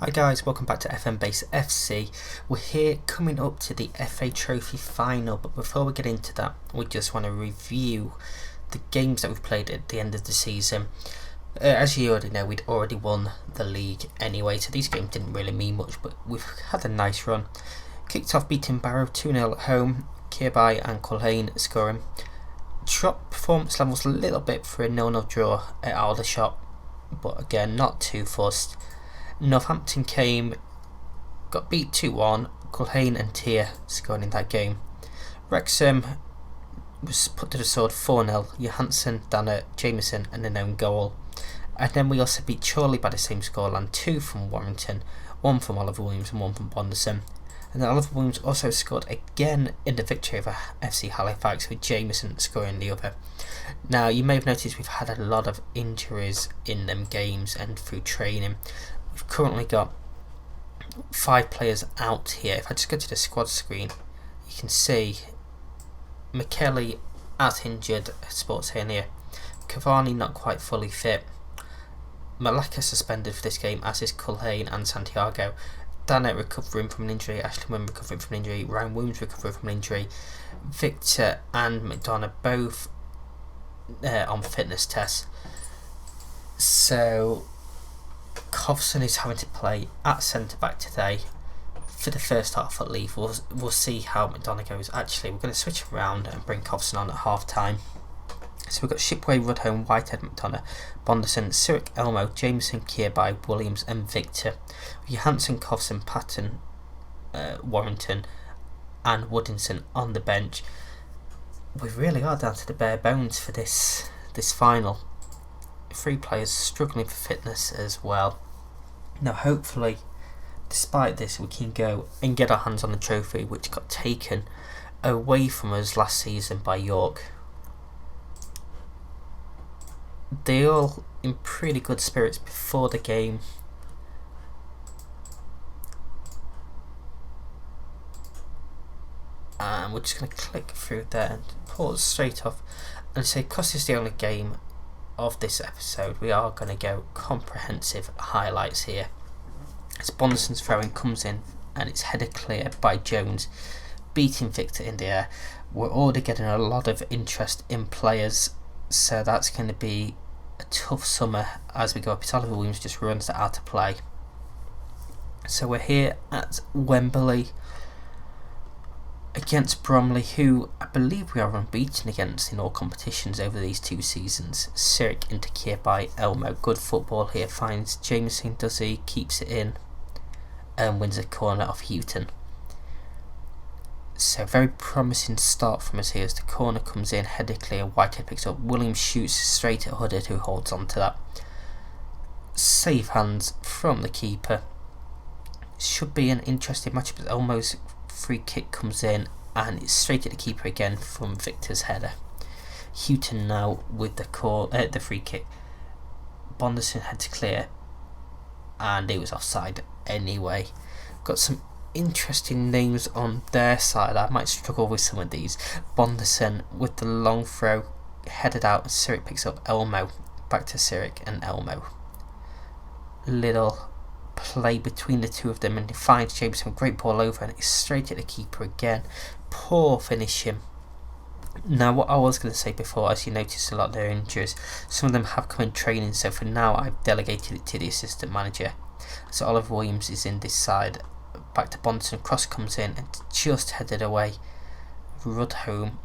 Hi guys, welcome back to FM Base FC. We're here coming up to the FA Trophy final, but before we get into that, we just want to review the games that we've played at the end of the season. As you already know, we'd already won the league anyway, so these games didn't really mean much, but we've had a nice run. Kicked off beating Barrow 2-0 at home, Kirby and Culhane scoring. Dropped performance levels a little bit for a 0-0 draw at Aldershot, but again, not too fussed. Northampton got beat 2-1, Culhane and Tier scoring in that game. Wrexham was put to the sword 4-0, Johansson, Danner, Jameson and an own goal. And then we also beat Chorley by the same scoreline, 2 from Warrington, 1 from Oliver Williams and 1 from Bonderson. And then Oliver Williams also scored again in the victory over FC Halifax, with Jameson scoring the other. Now, you may have noticed we've had a lot of injuries in them games and through training. We've currently got 5 players out here. If I just go to the squad screen, you can see McKelly out injured, sports here. Cavani not quite fully fit. Malacca suspended for this game, as is Culhane and Santiago. Danner recovering from an injury, Ashley Wynn recovering from an injury, Ryan Williams recovering from an injury, Victor and McDonough both on fitness tests. So Kovson is having to play at centre back today for the first half at least. We'll see how McDonough goes. Actually, we're going to switch around and bring Kovson on at half time. So we've got Shipway, Rudhome, Whitehead, McDonough, Bonderson, Sirik, Elmo, Jameson, Kirby, Williams and Victor. Johansson, Kovson, Patton, Warrington and Woodinson on the bench. We really are down to the bare bones for this final. 3 players struggling for fitness as well. Now hopefully, despite this, we can go and get our hands on the trophy, which got taken away from us last season by York. They all in pretty good spirits before the game. And we're just going to click through there and pause straight off and say, because it's the only game of this episode, we are going to go comprehensive highlights here. As Bonderson's throwing comes in and it's headed clear by Jones, beating Victor in the air. We're already getting a lot of interest in players, so that's going to be a tough summer as we go up. Oliver Williams just runs that out of play. So we're here at Wembley against Bromley, who I believe we are unbeaten against in all competitions over these 2 seasons. Sirik into Kirby, Elmo, good football here, finds Jameson, does he, keeps it in and wins a corner off Houghton. So very promising start from us here as the corner comes in, headed clear, Whitehead picks up, Williams shoots straight at Huddard, who holds on to that. Safe hands from the keeper. Should be an interesting matchup, but Elmo's free kick comes in and it's straight at the keeper again from Victor's header. Houghton now with the free kick. Bonderson heads clear and it was offside anyway. Got some interesting names on their side. I might struggle with some of these. Bonderson with the long throw, headed out, Sirik picks up Elmo, back to Sirik and Elmo. Little play between the two of them and he finds Jameson, great ball over and it's straight at the keeper again. Poor finishing. Now what I was going to say before, as you noticed a lot of their injuries, some of them have come in training, so for now I've delegated it to the assistant manager. So Oliver Williams is in this side, back to Bonson, cross comes in and just headed away. Rudhome,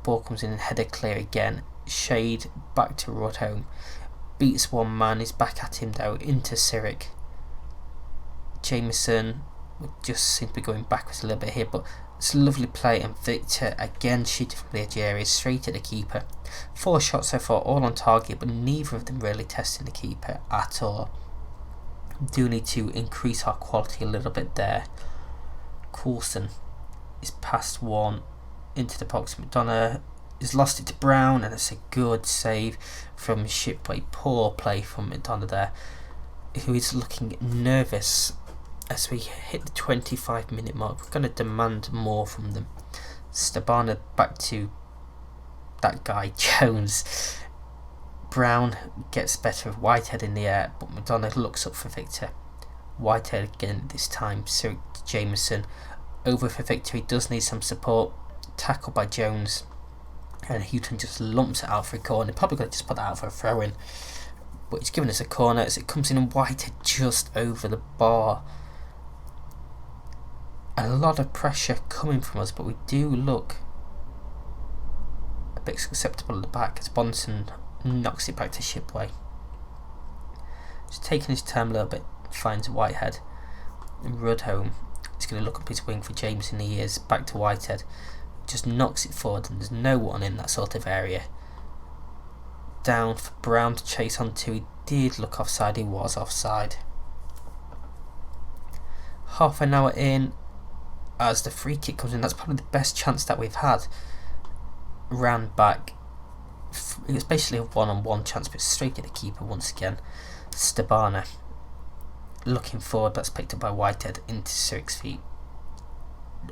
ball comes in and headed clear again. Shade back to Rudhome, beats one man, is back at him though, into Sirik. Jameson would just seem to be going backwards a little bit here, but it's a lovely play and Victor again shooting from the edge area straight at the keeper. 4 shots so far, all on target, but neither of them really testing the keeper at all. Do need to increase our quality a little bit there. Coulson is past one into the box. McDonough has lost it to Brown and it's a good save from Shipway. Poor play from McDonough there, who is looking nervous as we hit the 25-minute mark. We're going to demand more from them. Stabana back to that guy Jones. Brown gets better of Whitehead in the air, but McDonough looks up for Victor. Whitehead again this time. Cyric to Jameson. Over for victory. Does need some support. Tackled by Jones. And Houghton just lumps it out for a corner. Probably could have just put that out for a throw-in. But he's given us a corner as it comes in, and Whitehead just over the bar. A lot of pressure coming from us, but we do look a bit susceptible at the back as Bonson knocks it back to Shipway. Just taking his time a little bit, finds Whitehead. And Rudhome is going to look up his wing for Jameson. He is back to Whitehead. Just knocks it forward, and there's no one in that sort of area. Down for Brown to chase onto. He did look offside, he was offside. Half an hour in, as the free kick comes in, that's probably the best chance that we've had. Ran back, it was basically a one-on-one chance, but straight at the keeper once again. Stabana looking forward, that's picked up by Whitehead into Cyric's feet.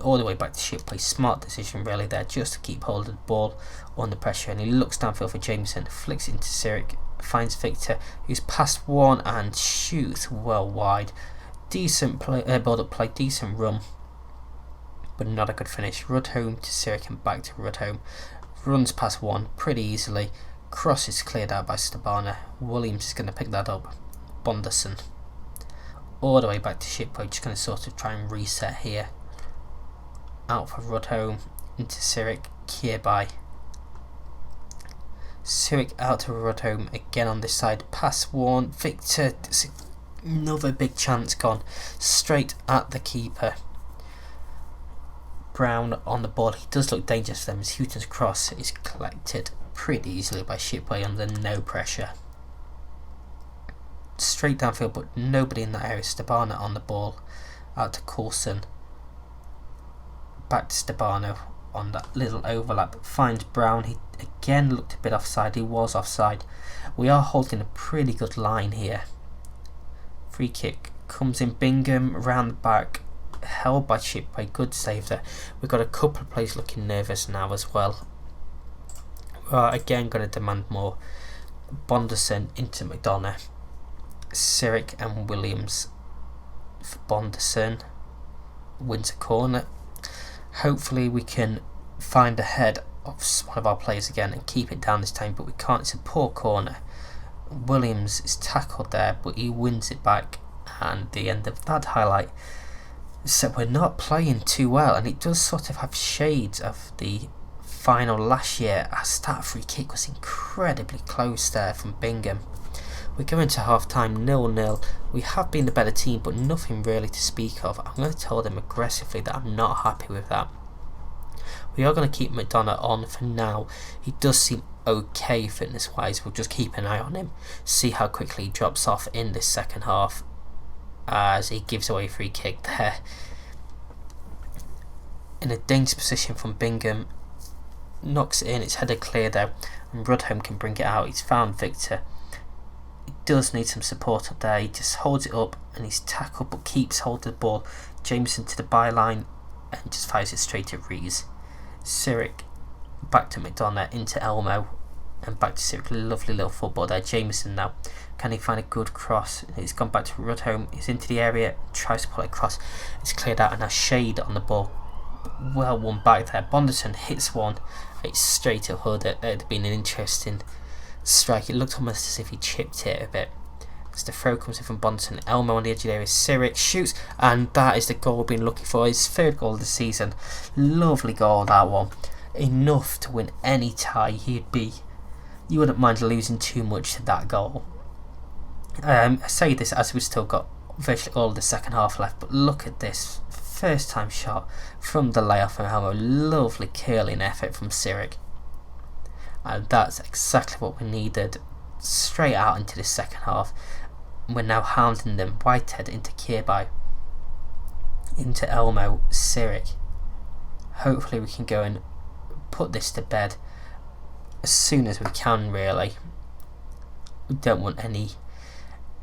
All the way back to Shipway. Smart decision really there, just to keep hold of the ball under pressure, and he looks downfield for Jameson, flicks it into Cyric, finds Victor, who's past one and shoots well wide. Decent play, build-up play, decent run, but not a good finish. Rudhome to Cyric and back to Rudhome. Runs past one pretty easily. Cross is cleared out by Stabana. Williams is going to pick that up. Bonderson all the way back to Shipway, just going to sort of try and reset here. Out for Rudhome, into Cyric, Kierby. Cyric out to Rudhome again on this side, pass one, Victor, another big chance gone, straight at the keeper. Brown on the ball, he does look dangerous for them as Houghton's cross is collected pretty easily by Shipway under no pressure. Straight downfield, but nobody in that area. Stabana on the ball, out to Coulson. Back to Stabano on that little overlap, finds Brown. He again looked a bit offside, he was offside. We are holding a pretty good line here. Free kick comes in, Bingham round the back, held by Shipway, good save there. We've got a couple of players looking nervous now as well. We are again going to demand more. Bonderson into McDonough. Cyric and Williams for Bonderson. Wins a corner. Hopefully we can find a head of one of our players again and keep it down this time, but we can't. It's a poor corner. Williams is tackled there, but he wins it back, and the end of that highlight. So we're not playing too well, and it does sort of have shades of the final last year, as that free kick was incredibly close there from Bingham. We're going to half time 0-0. We have been the better team, but nothing really to speak of. I'm going to tell them aggressively that I'm not happy with that. We are going to keep McDonough on for now. He does seem okay fitness wise. We'll just keep an eye on him, see how quickly he drops off in this second half, as he gives away a free kick there. In a dangerous position from Bingham, knocks it in, it's headed clear there, and Rudhome can bring it out. He's found Victor. He does need some support up there. He just holds it up and he's tackled, but keeps hold of the ball. Jameson to the byline and just fires it straight at Rees. Cyric back to McDonough, into Elmo, and back to Cyric. Lovely little football there. Jameson now, can he find a good cross? He's gone back to Rudhome. He's into the area, tries to pull it across. It's cleared out, and now Shade on the ball. Well won back there. Bonderson hits one. It's straight at Hood. It had been an interesting strike. It looked almost as if he chipped it a bit. As the throw comes in from Bonderson, Elmo on the edge of the area, Cyric shoots, and that is the goal we've been looking for. His third goal of the season. Lovely goal, that one. Enough to win any tie. You wouldn't mind losing too much to that goal. I say this as we've still got virtually all of the second half left, but look at this first time shot from the layoff from Elmo. Lovely curling effort from Cyric. And that's exactly what we needed. Straight out into the second half. We're now hounding them. Whitehead into Kierby, into Elmo, Cyric. Hopefully we can go and put this to bed as soon as we can, really. We don't want any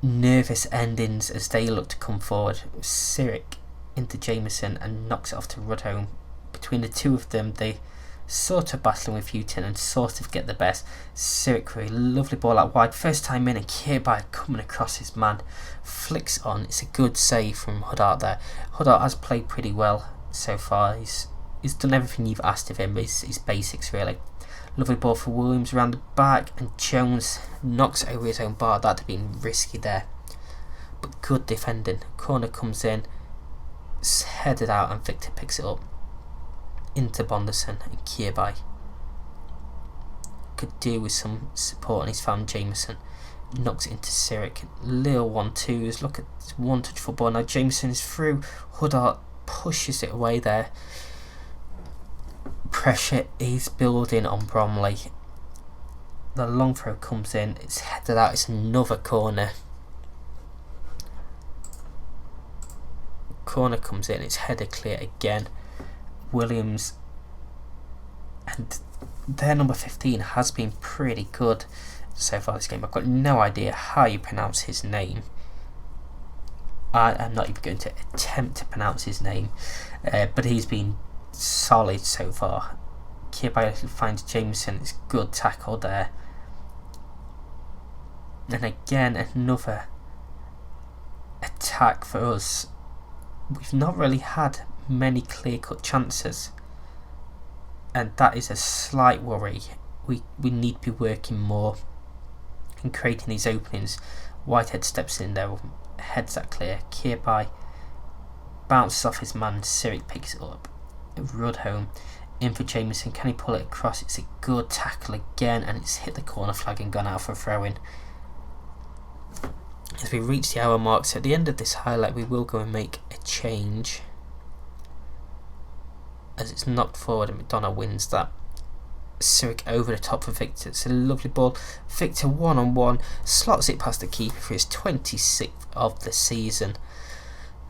nervous endings as they look to come forward. Cyric into Jameson and knocks it off to Rudhome. Between the two of them, they sort of battling with Houghton and sort of get the best. Sirik, really lovely ball out wide, first time in, and Kirby coming across his man, flicks on. It's a good save from Huddart there. Huddart has played pretty well so far. He's done everything you've asked of him, but his basics really. Lovely ball for Williams around the back, and Jones knocks over his own bar. That'd have been risky there, but good defending. Corner comes in, it's headed out, and Victor picks it up into Bonderson, and Kirby could do with some support, and he's found Jameson, knocks it into Sirik. Little 1-2s, look at one touch football. Now Jameson is through, Huddart pushes it away there. Pressure is building on Bromley. The long throw comes in, it's headed out, it's another corner. Corner comes in, it's headed clear again. Williams, and their number 15 has been pretty good so far this game. I've got no idea how you pronounce his name. I am not even going to attempt to pronounce his name, but he's been solid so far. Kirby finds Jameson, it's good tackle there. And again, another attack for us. We've not really had many clear-cut chances, and that is a slight worry. We need to be working more in creating these openings. Whitehead steps in there, heads that clear. Kirby bounces off his man, Sirik picks it up. Rudholm in for Jameson, can he pull it across? It's a good tackle again, and it's hit the corner flag and gone out for a throw-in. As we reach the hour mark, so at the end of this highlight we will go and make a change, as it's knocked forward and McDonough wins that. Sirik over the top for Victor, it's a lovely ball. Victor 1-on-1, slots it past the keeper for his 26th of the season.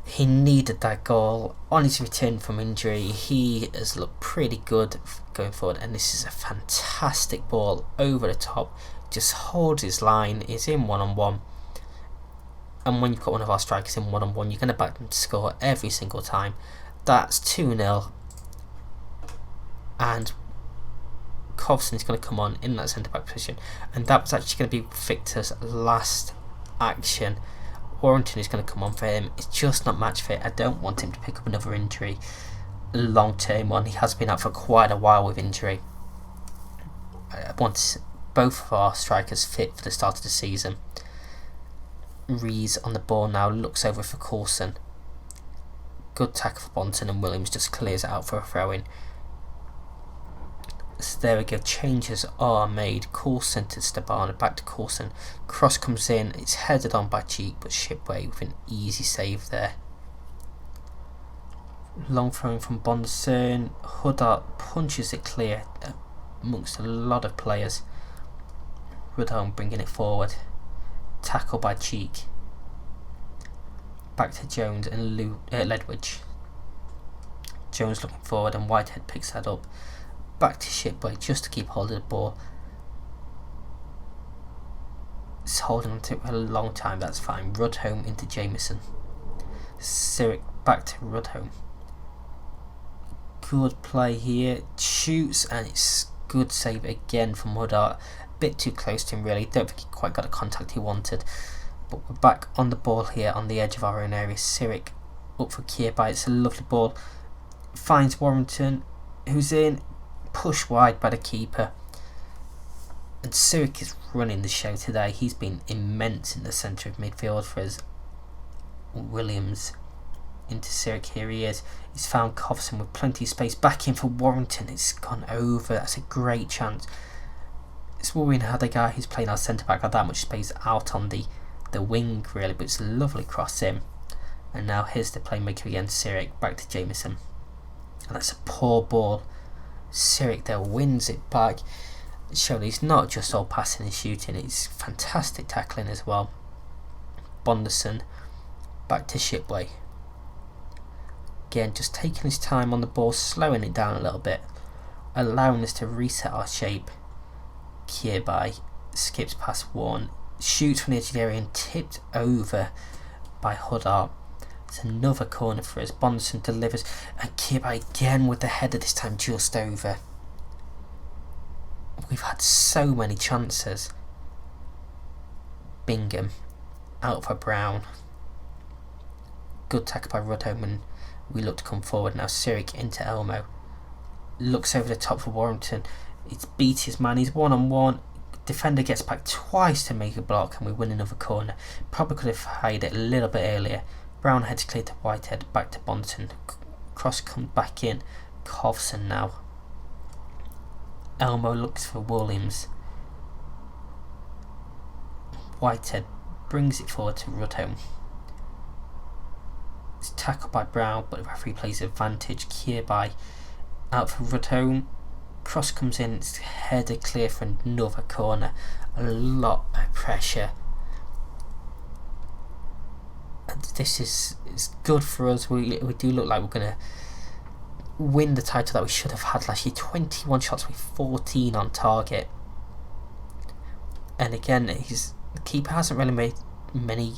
He needed that goal. On his return from injury, he has looked pretty good going forward, and this is a fantastic ball over the top, just holds his line, is in 1-on-1. And when you've got one of our strikers in 1-on-1, you're going to back them to score every single time. That's 2-0. And Kovson is going to come on in that centre-back position. And that was actually going to be Victor's last action. Warrington is going to come on for him. It's just not match fit. I don't want him to pick up another injury. Long-term one. He has been out for quite a while with injury. I want both of our strikers fit for the start of the season. Rees on the ball now, looks over for Coulson. Good tackle for Bonton, and Williams just clears it out for a throw-in. So there we go, changes are made. Coulson to Stabana, back to Coulson. Cross comes in, it's headed on by Cheek, but Shipway with an easy save there. Long throwing from Bonson. Huddart punches it clear amongst a lot of players. Rudholm bringing it forward. Tackle by Cheek. Back to Jones and Ledwidge. Jones looking forward, and Whitehead picks that up. Back to Shipway just to keep hold of the ball. It's holding on to it for a long time, that's fine. Rudholm into Jameson. Sirik back to Rudholm. Good play here. Shoots, and it's good save again from Huddart. Bit too close to him really, don't think he quite got the contact he wanted, but we're back on the ball here on the edge of our own area. Sirik up for Kirby, it's a lovely ball, finds Warrington, who's in, pushed wide by the keeper, and Sirik is running the show today. He's been immense in the centre of midfield for us. Williams into Sirik, here he is, he's found Kovson with plenty of space, back in for Warrington, it's gone over, that's a great chance. It's worrying how the guy who's playing our centre-back got that much space out on the wing really, but it's a lovely cross in. And now here's the playmaker again, Sirik, back to Jameson. And that's a poor ball. Sirik there wins it back. Surely he's not just all passing and shooting, it's fantastic tackling as well. Bonderson, back to Shipway. Again, just taking his time on the ball, slowing it down a little bit, allowing us to reset our shape. Kirby skips past one, shoots from the edge of the area and tipped over by Huddart. It's another corner for us. Bonderson delivers, and Kirby again with the header, this time just over. we've had so many chances. Bingham out for Brown. Good tackle by Rudholm, and we look to come forward now. Sirik into Elmo. Looks over the top for Warrington. It's beat his man. He's 1-on-1. Defender gets back twice to make a block, and we win another corner. Probably could have hired it a little bit earlier. Brown heads clear to Whitehead. Back to Bonton. Cross comes back in. Kovson now. Elmo looks for Williams. Whitehead brings it forward to Rudholm. It's tackled by Brown, but the referee plays advantage. Kierby out for Rudholm. Cross comes in, it's headed clear for another corner. A lot of pressure. And this is good for us. We do look like we're going to win the title that we should have had last year. 21 shots with 14 on target. And again, the keeper hasn't really made many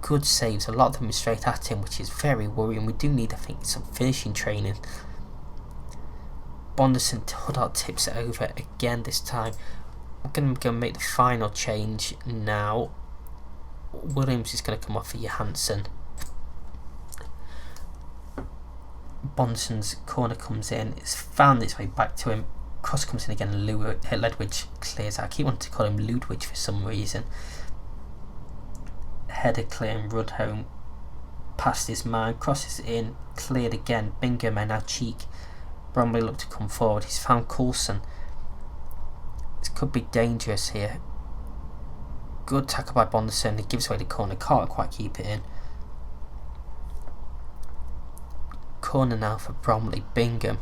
good saves. A lot of them are straight at him, which is very worrying. We do need, I think, some finishing training. Bonderson Huddart tips it over again this time. I'm going to go make the final change now. Williams is going to come off for Johansson. Bonderson's corner comes in. It's found its way back to him. Cross comes in again and Ledwidge clears out. I keep wanting to call him Ludwig for some reason. Header clear and Rudholm past his man. Crosses in. Cleared again. Bingham and now Cheek. Bromley looked to come forward. He's found Coulson. This could be dangerous here. Good tackle by Bonderson. He gives away the corner. Can't quite keep it in. Corner now for Bromley. Bingham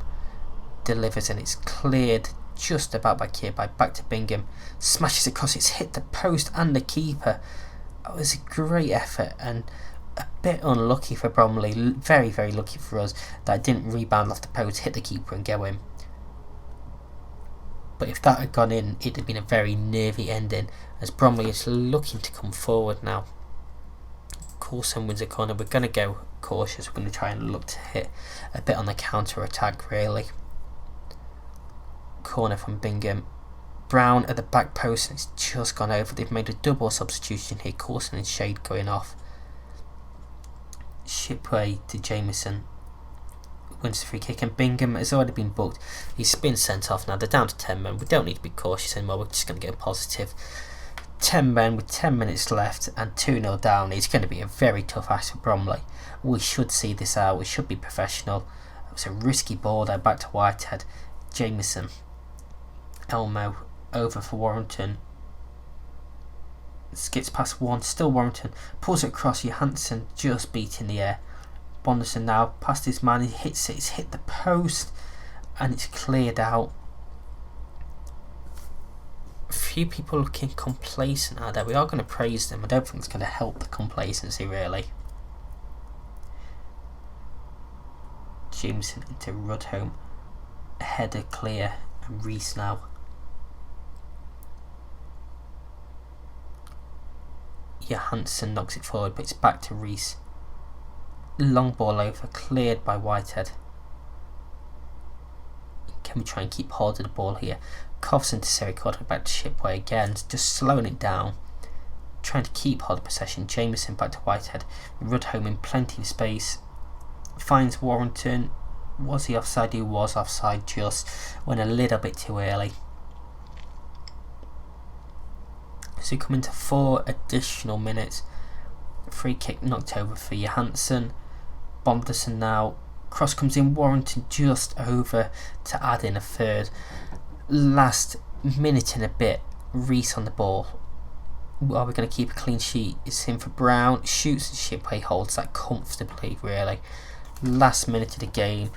delivers and it's cleared just about by Kierby. Back to Bingham. Smashes across. It's hit the post and the keeper. It was a great effort and a bit unlucky for Bromley. Very, very lucky for us that it didn't rebound off the post, hit the keeper and go in. But if that had gone in, it'd have been a very nervy ending, as Bromley is looking to come forward now. Coulson wins a corner. We're going to go cautious. We're going to try and look to hit a bit on the counter attack, really. Corner from Bingham. Brown at the back post, and it's just gone over. They've made a double substitution here. Coulson and Shade going off. Shipway to Jameson. Wins the free kick, and Bingham has already been booked. He's been sent off now. They're down to 10 men. We don't need to be cautious anymore. We're just going to go positive. 10 men with 10 minutes left and 2-0 down. It's going to be a very tough ask for Bromley. We should see this out. We should be professional. It was a risky ball there. Back to Whitehead. Jameson. Elmo over for Warrington. Skips past one. Still Warrington. Pulls it across. Johansson just beat in the air. Bonderson now past his man. He hits it. It's hit the post and it's cleared out. A few people looking complacent out there. We are going to praise them. I don't think it's going to help the complacency really. Jameson into Rudholm. Header clear and Reese now. Johansson knocks it forward, but it's back to Reese. Long ball over, cleared by Whitehead. Can we try and keep hold of the ball here? Kovson to Sericotto, back to Shipway again, just slowing it down. Trying to keep hold of possession. Jameson back to Whitehead. Rudholm in plenty of space. Finds Warrington. Was he offside? He was offside, just went a little bit too early. So we come into 4 additional minutes. Free kick knocked over for Johansson. Bonderson now. Cross comes in. Warrington just over to add in a third. Last minute and a bit. Reese on the ball. Are we going to keep a clean sheet? It's in for Brown. Shoots and Shipway holds that comfortably, really. Last minute of the game.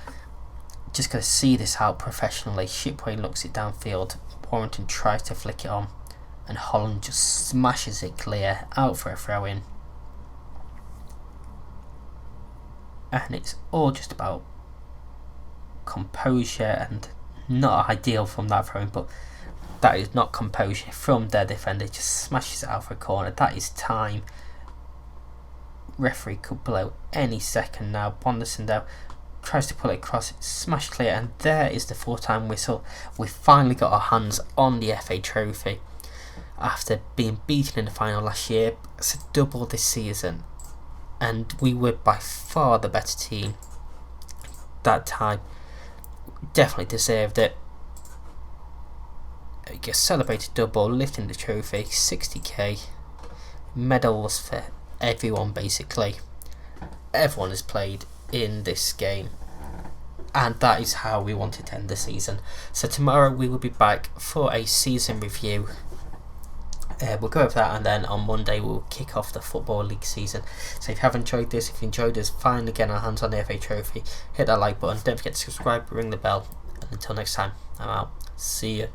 Just going to see this out professionally. Shipway looks it downfield. Warrington tries to flick it on. And Holland just smashes it clear, out for a throw in. And it's all just about composure, and not ideal from that throw in, but that is not composure from their defender. Just smashes it out for a corner. That is time. Referee could blow any second now. Bonderson though tries to pull it across, it's smashed clear, and there is the full-time whistle. We finally got our hands on the FA Trophy. After being beaten in the final last year, it's a double this season, and we were by far the better team that time. Definitely deserved it. Celebrated double, lifting the trophy, 60k, medals for everyone basically. Everyone has played in this game, and that is how we wanted to end the season. So tomorrow we will be back for a season review. We'll go over that, and then on Monday we'll kick off the Football League season. So if you have enjoyed this, if you enjoyed us finally getting our hands on the FA Trophy, hit that like button, don't forget to subscribe, ring the bell, and until next time, I'm out. See you.